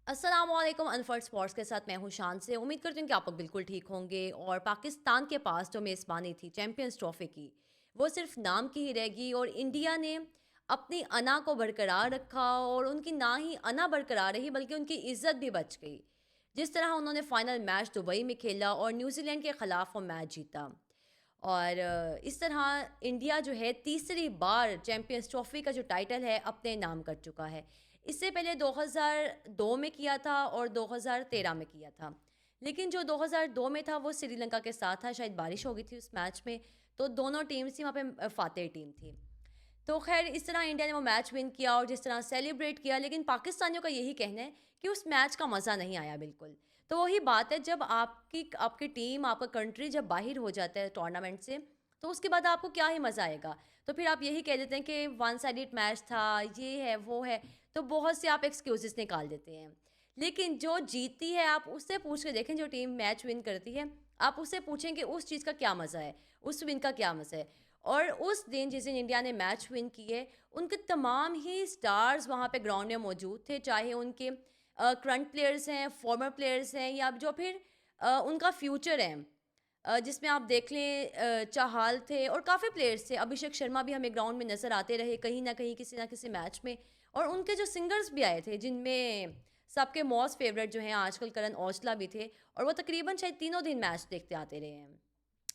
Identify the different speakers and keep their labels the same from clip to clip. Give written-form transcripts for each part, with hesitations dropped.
Speaker 1: अस्सलामुअलैकुम अनफर्ड स्पोर्ट्स के साथ मैं हूं शान से। उम्मीद करती हूँ कि आप लोग बिल्कुल ठीक होंगे। और पाकिस्तान के पास जो मेज़बानी थी चैंपियंस ट्रॉफी की, वो सिर्फ नाम की ही रहेगी। और इंडिया ने अपनी अना को बरकरार रखा, और उनकी ना ही अना बरकरार रही बल्कि उनकी इज्जत भी बच गई। जिस तरह उन्होंने फाइनल मैच दुबई में खेला और न्यूजीलैंड के ख़िलाफ़ वो मैच जीता। और इस तरह इंडिया जो है तीसरी बार चैंपियंस ट्रॉफी का जो टाइटल है अपने नाम कर चुका है। इससे पहले 2002 में किया था और 2013 में किया था। लेकिन जो 2002 में था वो श्रीलंका के साथ था, शायद बारिश हो गई थी उस मैच में, तो दोनों टीम्स थी वहाँ पे, फातेह टीम थी। तो खैर इस तरह इंडिया ने वो मैच विन किया और जिस तरह सेलिब्रेट किया, लेकिन पाकिस्तानियों का यही कहना है कि उस मैच का मज़ा नहीं आया बिल्कुल। तो वही बात है, जब आपकी आपकी टीम, आपका कंट्री जब बाहर हो जाता है टूर्नामेंट से, तो उसके बाद आपको क्या ही मज़ा आएगा। तो फिर आप यही कह देते हैं कि वन साइडेड मैच था, ये है वो है, तो बहुत से आप एक्सक्यूजेस निकाल देते हैं। लेकिन जो जीतती है आप उससे पूछ के देखें, जो टीम मैच विन करती है आप उससे पूछें कि उस चीज़ का क्या मज़ा है, उस विन का क्या मज़ा है। और उस दिन जिस दिन इंडिया ने मैच विन किए, उनके तमाम ही स्टार्स वहाँ पे ग्राउंड में मौजूद थे, चाहे उनके करंट प्लेयर्स हैं, फॉर्मर प्लेयर्स हैं, या जो फिर उनका फ्यूचर है। जिसमें आप देख लें चाहल थे और काफ़ी प्लेयर्स थे, अभिषेक शर्मा भी हमें ग्राउंड में नज़र आते रहे कहीं न कहीं, किसी न किसी मैच में। और उनके जो सिंगर्स भी आए थे, जिनमें सबके मोस्ट फेवरेट जो हैं आजकल करण औजला भी थे, और वो तकरीबन शायद तीनों दिन मैच देखते आते रहे हैं।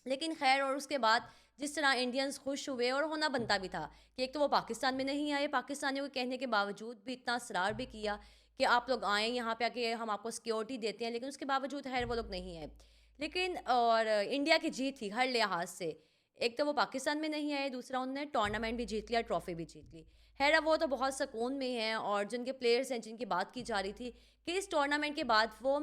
Speaker 1: लेकिन खैर, और उसके बाद जिस तरह इंडियंस खुश हुए, और होना बनता भी था कि एक तो वो पाकिस्तान में नहीं आए, पाकिस्तानियों के कहने के बावजूद भी इतना असरार भी किया कि आप लोग आएँ यहाँ पे आके, हम आपको सिक्योरिटी देते हैं, लेकिन उसके बावजूद खैर वो लोग नहीं आए। लेकिन और इंडिया की जीत थी हर लिहाज से। एक तो वो पाकिस्तान में नहीं आए, दूसरा उन्होंने टूर्नामेंट भी जीत लिया, ट्रॉफी भी जीत ली। खैर अब वो तो बहुत सुकून में हैं, और जिनके प्लेयर्स हैं जिनकी बात की जा रही थी कि इस टूर्नामेंट के बाद वो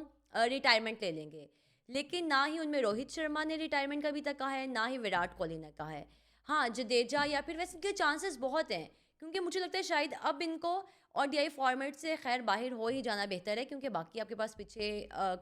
Speaker 1: रिटायरमेंट ले लेंगे, लेकिन ना ही उनमें रोहित शर्मा ने रिटायरमेंट का अभी तक कहा है, ना ही विराट कोहली ने कहा है। हाँ, जडेजा या फिर वैसे इनके चांसेस बहुत हैं, क्योंकि मुझे लगता है शायद अब इनको ओडीआई फॉर्मेट से खैर बाहर हो ही जाना बेहतर है, क्योंकि बाकी आपके पास पीछे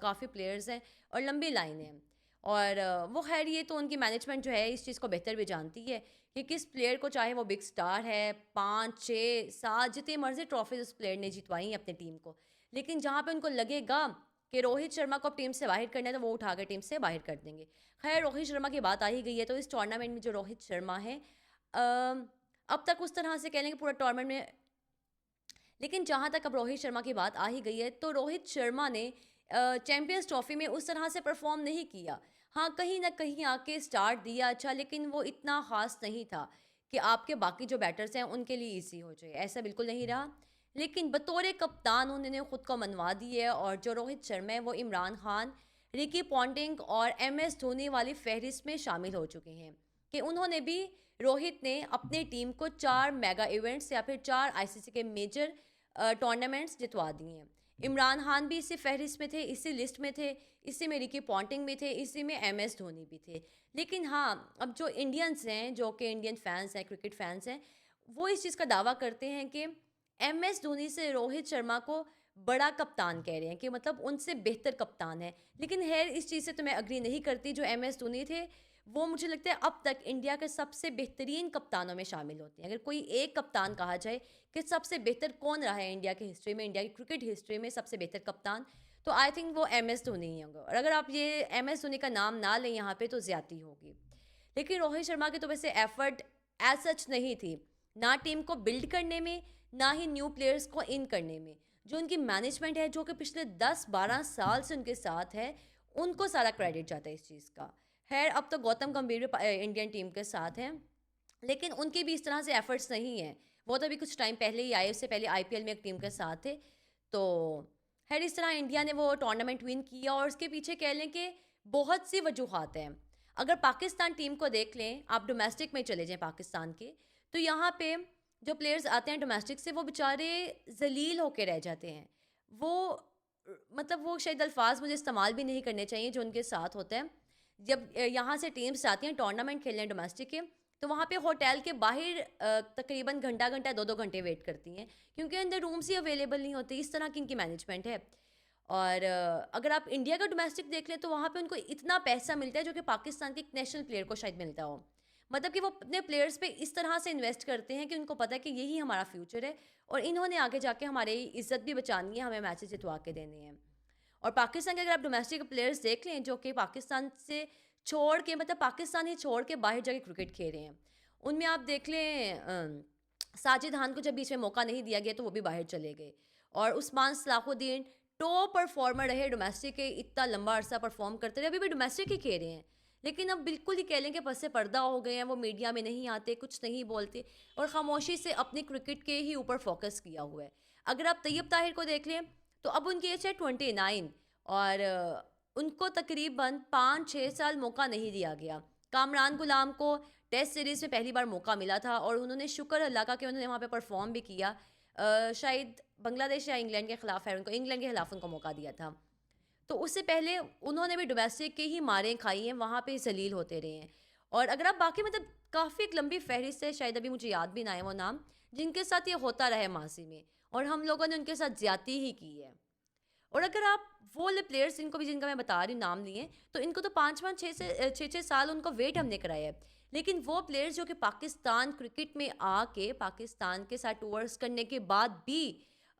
Speaker 1: काफ़ी प्लेयर्स हैं और लंबी लाइन है। और वो खैर ये तो उनकी मैनेजमेंट जो है इस चीज़ को बेहतर भी जानती है कि किस प्लेयर को, चाहे वो बिग स्टार है, 5, 6, 7 जितनी मर्ज़ी ट्रॉफ़ीज़ उस प्लेयर ने जितवाई हैं अपनी टीम को। लेकिन जहाँ पे उनको लगेगा कि रोहित शर्मा को अब टीम से बाहर करना है, तो वो उठा कर टीम से बाहर कर देंगे। खैर रोहित शर्मा की बात आ ही गई है, तो इस टूर्नामेंट में जो रोहित शर्मा है, अब तक उस तरह से कह लें कि पूरा टूर्नामेंट में, लेकिन जहाँ तक अब रोहित शर्मा की बात आ ही गई है, तो रोहित शर्मा ने चैंपियंस ट्रॉफी में उस तरह से परफॉर्म नहीं किया। हाँ, कहीं न कहीं आके स्टार्ट दिया अच्छा, लेकिन वो इतना ख़ास नहीं था कि आपके बाकी जो बैटर्स हैं उनके लिए ईज़ी हो जाए, ऐसा बिल्कुल नहीं रहा। लेकिन बतौर कप्तान उन्होंने खुद को मनवा दी है, और जो रोहित शर्मा है वो इमरान खान, रिकी पॉन्टिंग और एमएस धोनी वाली फ़हरिस्त में शामिल हो चुके हैं कि उन्होंने भी, रोहित ने अपनी टीम को 4 मेगा इवेंट्स या फिर 4 आईसीसी के मेजर टूर्नामेंट्स जितवा दिए हैं। इमरान खान भी इसी फ़हरिस्त में थे, इसी लिस्ट में थे, इसी में रिकी पॉन्टिंग भी थे, इसी में एमएस धोनी भी थे। लेकिन हाँ, अब जो इंडियंस हैं, जो कि इंडियन फैन्स हैं, क्रिकेट फैन्स हैं, वो इस चीज़ का दावा करते हैं कि एमएस धोनी से रोहित शर्मा को बड़ा कप्तान कह रहे हैं, कि मतलब उनसे बेहतर कप्तान है। लेकिन ख़ैर इस चीज़ से तो मैं एग्री नहीं करती। जो एमएस धोनी थे, वो मुझे लगता है अब तक इंडिया के सबसे बेहतरीन कप्तानों में शामिल होते हैं। अगर कोई एक कप्तान कहा जाए कि सबसे बेहतर कौन रहा है इंडिया की हिस्ट्री में, इंडिया की क्रिकेट हिस्ट्री में सबसे बेहतर कप्तान, तो आई थिंक वो एमएस धोनी ही होंगे। और अगर आप ये एमएस धोनी का नाम ना लें यहाँ पे, तो ज़्यादती होगी। लेकिन रोहित शर्मा की तो वैसे एफर्ट एज सच नहीं थी, ना टीम को बिल्ड करने में, ना ही न्यू प्लेयर्स को इन करने में। जो उनकी मैनेजमेंट है, जो कि पिछले 10-12 साल से उनके साथ है, उनको सारा क्रेडिट जाता है इस चीज़ का। खैर अब तो गौतम गंभीर भी इंडियन टीम के साथ हैं, लेकिन उनके भी इस तरह से एफर्ट्स नहीं हैं। वो तो अभी कुछ टाइम पहले ही आए, उससे पहले आईपीएल में एक टीम के साथ थे। तो खैर इस तरह इंडिया ने वो टूर्नामेंट विन किया, और उसके पीछे कह लें कि बहुत सी वजूहात हैं। अगर पाकिस्तान टीम को देख लें, आप डोमेस्टिक में चले जाएँ पाकिस्तान के, तो यहाँ पे जो प्लेयर्स आते हैं डोमेस्टिक से, वो बेचारे ज़लील होके रह जाते हैं। वो मतलब वो शायद अल्फाज मुझे इस्तेमाल भी नहीं करने चाहिए जो उनके साथ होता है। जब यहाँ से टीम्स जाती हैं टूर्नामेंट खेलने डोमेस्टिक के, तो वहाँ पे होटल के बाहर तकरीबन घंटा-घंटा 2-2 घंटे वेट करती हैं, क्योंकि अंदर रूम्स ही अवेलेबल नहीं होते। इस तरह की इनकी मैनेजमेंट है। और अगर आप इंडिया का डोमेस्टिक देख लें, तो वहाँ पे उनको इतना पैसा मिलता है जो कि पाकिस्तान के एक नेशनल प्लेयर को शायद मिलता हो। मतलब कि वो अपने प्लेयर्स पे इस तरह से इन्वेस्ट करते हैं कि उनको पता है कि यही हमारा फ्यूचर है और इन्होंने आगे जाके हमारी इज़्ज़त भी बचानी है, हमें मैचेस जितवा के देने हैं। और पाकिस्तान के अगर आप डोमेस्टिक प्लेयर्स देख लें जो कि पाकिस्तान से छोड़ के मतलब पाकिस्तान ही छोड़ के बाहर जाके क्रिकेट खेल रहे हैं, उनमें आप देख लें साजिद खान को जब बीच में मौका नहीं दिया गया तो वो भी बाहर चले गए। और उस्मान सलाहुद्दीन टॉप परफॉर्मर रहे डोमेस्टिक के, इतना लंबा अरसा परफॉर्म करते रहे, अभी भी डोमेस्टिक ही खेल रहे हैं। लेकिन अब बिल्कुल ही कह लें कि पस से पर्दा हो गए हैं, वो मीडिया में नहीं आते, कुछ नहीं बोलते और खामोशी से अपने क्रिकेट के ही ऊपर फोकस किया हुआ है। अगर आप तैयब ताहिर को देख लें तो अब उनकी एज है 29 और उनको तकरीबन 5-6 साल मौका नहीं दिया गया। कामरान गुलाम को टेस्ट सीरीज़ में पहली बार मौका मिला था और उन्होंने शुक्र अल्लाह का कि उन्होंने वहाँ पे परफॉर्म भी किया। शायद बांग्लादेश या इंग्लैंड के ख़िलाफ़ है, उनको इंग्लैंड के ख़िलाफ़ उनको मौका दिया था। तो उससे पहले उन्होंने भी डोमेस्टिक की ही मारें खाई हैं, वहाँ पे ज़लील होते रहे हैं। और अगर आप बाकी मतलब काफ़ी एक लंबी फ़हरिस्त है, शायद अभी मुझे याद भी ना है वो नाम, जिनके साथ ये होता रहा है माज़ी में और हम लोगों ने उनके साथ ज़्यादती ही की है। और अगर आप वो वाले प्लेयर्स जिनको भी जिनका मैं बता रही हूँ नाम लिए, तो इनको तो 5-5 6 साल उनको वेट हमने कराया है। लेकिन वो प्लेयर्स जो कि पाकिस्तान क्रिकेट में आके पाकिस्तान के साथ टूर्स करने के बाद भी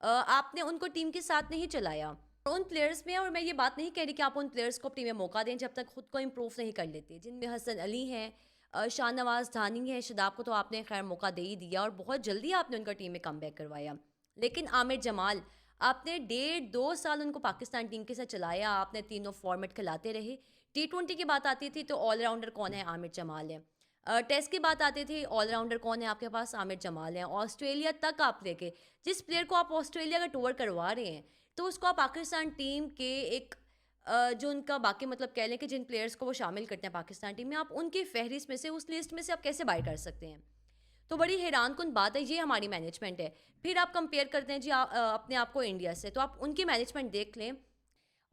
Speaker 1: आपने उनको टीम के साथ नहीं चलाया। उन प्लेयर्स में और मैं ये बात नहीं कह रही कि आप उन प्लेयर्स को टीम में मौका दें जब तक खुद को इम्प्रूव नहीं कर लेते, जिनमें हसन अली हैं, शाहनवाज धानी है, शदाब को तो आपने खैर मौका दे ही दिया और बहुत जल्दी आपने उनका टीम में कमबैक करवाया। लेकिन आमिर जमाल आपने 1.5-2 साल उनको पाकिस्तान टीम के साथ चलाया, आपने तीनों फॉर्मेट खिलाते रहे। T20 की बात आती थी तो ऑलराउंडर कौन है? आमिर जमाल है। टेस्ट की बात आती थी ऑलराउंडर कौन है आपके पास? आमिर जमाल है। ऑस्ट्रेलिया तक आप लेके जिस प्लेयर को आप ऑस्ट्रेलिया का टूर करवा रहे हैं तो उसको आप पाकिस्तान टीम के एक जो उनका बाकी मतलब कह लें कि जिन प्लेयर्स को वो शामिल करते हैं पाकिस्तान टीम में, आप उनकी फहरिस्त में से उस लिस्ट में से आप कैसे बाय कर सकते हैं? तो बड़ी हैरानकुन बात है, ये हमारी मैनेजमेंट है। फिर आप कंपेयर करते हैं जी अपने आप को इंडिया से, तो आप उनकी मैनेजमेंट देख लें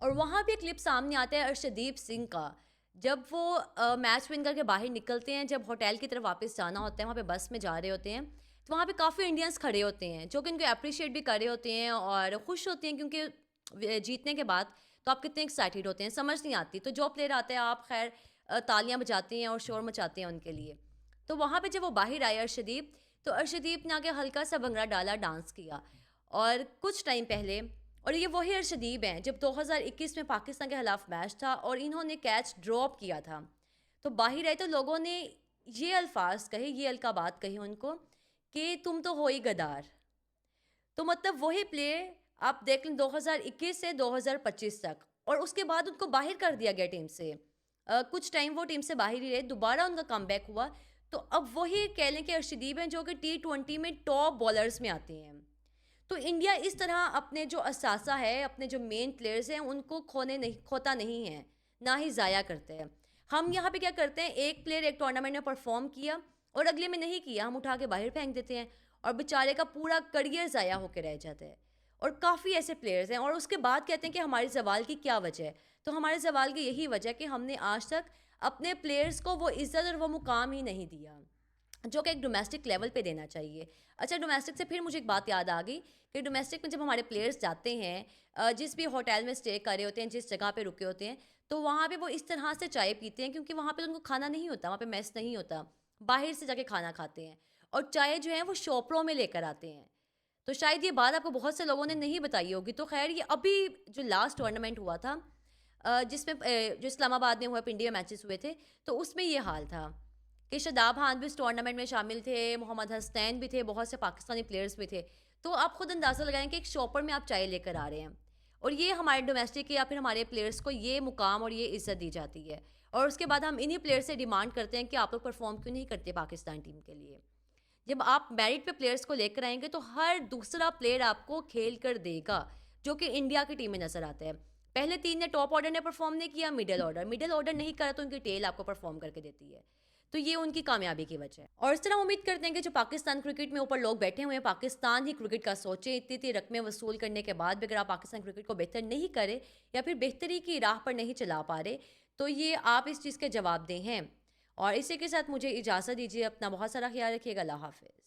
Speaker 1: और वहाँ भी एक क्लिप सामने आता है अर्शदीप सिंह का। जब वो मैच विन करके बाहर निकलते हैं, जब होटल की तरफ वापस जाना होता है, वहाँ पे बस में जा रहे होते हैं, तो वहाँ पे काफ़ी इंडियंस खड़े होते हैं जो कि उनको अप्रिशिएट भी कर रहे होते हैं और खुश होते हैं क्योंकि जीतने के बाद तो आप कितने एक्साइटेड होते हैं, समझ नहीं आती। तो जो प्लेयर आते हैं आप खैर तालियां बजाते हैं और शोर मचाते हैं उनके लिए। तो वहाँ पे जब वो बाहर आए अर्शदीप, तो अर्शदीप ने आके हल्का सा भंगड़ा डाला, डांस किया। और कुछ टाइम पहले, और ये वही अर्शदीप हैं जब 2021 में पाकिस्तान के खिलाफ मैच था और इन्होंने कैच ड्रॉप किया था, तो बाहर आए तो लोगों ने ये अल्फाज कहे, ये अलकाबात कही उनको कि तुम तो हो ही गदार। तो मतलब वही प्ले आप देख लें 2021 से 2025 तक और उसके बाद उनको बाहर कर दिया गया टीम से। कुछ टाइम वो टीम से बाहर ही रहे, दोबारा उनका कमबैक हुआ। तो अब वही कह लें कि अर्शदीप हैं जो कि T20 में टॉप बॉलर्स में आते हैं। तो इंडिया इस तरह अपने जो असासा है, अपने जो मेन प्लेयर्स हैं उनको खोता नहीं है, ना ही ज़ाया करते हैं। हम यहाँ पे क्या करते हैं, एक प्लेयर एक टूर्नामेंट में परफॉर्म किया और अगले में नहीं किया, हम उठा के बाहर फेंक देते हैं और बेचारे का पूरा करियर ज़ाया होकर रह जाता है। और काफ़ी ऐसे प्लेयर्स हैं और उसके बाद कहते हैं कि हमारे ज़वाल की क्या वजह है। तो हमारे ज़वाल की यही वजह कि हमने आज तक अपने प्लेयर्स को वो इज़्ज़त और वो मुकाम ही नहीं दिया जो कि एक डोमेस्टिक लेवल पे देना चाहिए। अच्छा, डोमेस्टिक से फिर मुझे एक बात याद आ गई कि डोमेस्टिक में जब हमारे प्लेयर्स जाते हैं, जिस भी होटल में स्टे कर रहे होते हैं, जिस जगह पे रुके होते हैं, तो वहाँ पे वो इस तरह से चाय पीते हैं क्योंकि वहाँ पे उनको खाना नहीं होता, वहाँ पे मेस नहीं होता, बाहर से जाके खाना खाते हैं और चाय जो है वो शॉपरों में लेकर आते हैं। तो शायद ये बात आपको बहुत से लोगों ने नहीं बताई होगी। तो खैर ये अभी जो लास्ट टूर्नामेंट हुआ था जिसमें जो इस्लामाबाद में हुआ, पिंडी में मैचेस हुए थे, तो उसमें ये हाल था कि शदाब खान भी इस टूर्नामेंट में शामिल थे, मोहम्मद हसनैन भी थे, बहुत से पाकिस्तानी प्लेयर्स भी थे। तो आप खुद अंदाज़ा लगाएं कि एक शॉपर में आप चाय लेकर आ रहे हैं और ये हमारे डोमेस्टिक या फिर हमारे प्लेयर्स को ये मुकाम और ये इज़्ज़त दी जाती है और उसके बाद हम इन्हीं प्लेयर्स से डिमांड करते हैं कि आप लोग परफॉर्म क्यों नहीं करते पाकिस्तान टीम के लिए। जब आप मेरिट पे प्लेयर्स को लेकर आएंगे तो हर दूसरा प्लेयर आपको खेल कर देगा जो कि इंडिया की टीम में नजर आता है। पहले 3 ने टॉप ऑर्डर ने परफॉर्म नहीं किया, मिडिल ऑर्डर नहीं करा तो उनकी टेल आपको परफॉर्म करके देती है। तो ये उनकी कामयाबी की वजह है और इस तरह उम्मीद करते हैं कि जो पाकिस्तान क्रिकेट में ऊपर लोग बैठे हुए हैं, पाकिस्तान ही क्रिकेट का सोचे। इतनी रकमें वसूल करने के बाद भी अगर आप पाकिस्तान क्रिकेट को बेहतर नहीं करे या फिर बेहतरी की राह पर नहीं चला पा रहे, तो ये आप इस चीज़ के जवाबदेह हैं। और इसी के साथ मुझे इजाज़त दीजिए। अपना बहुत सारा ख्याल रखिएगा। अल्लाह हाफ़िज़।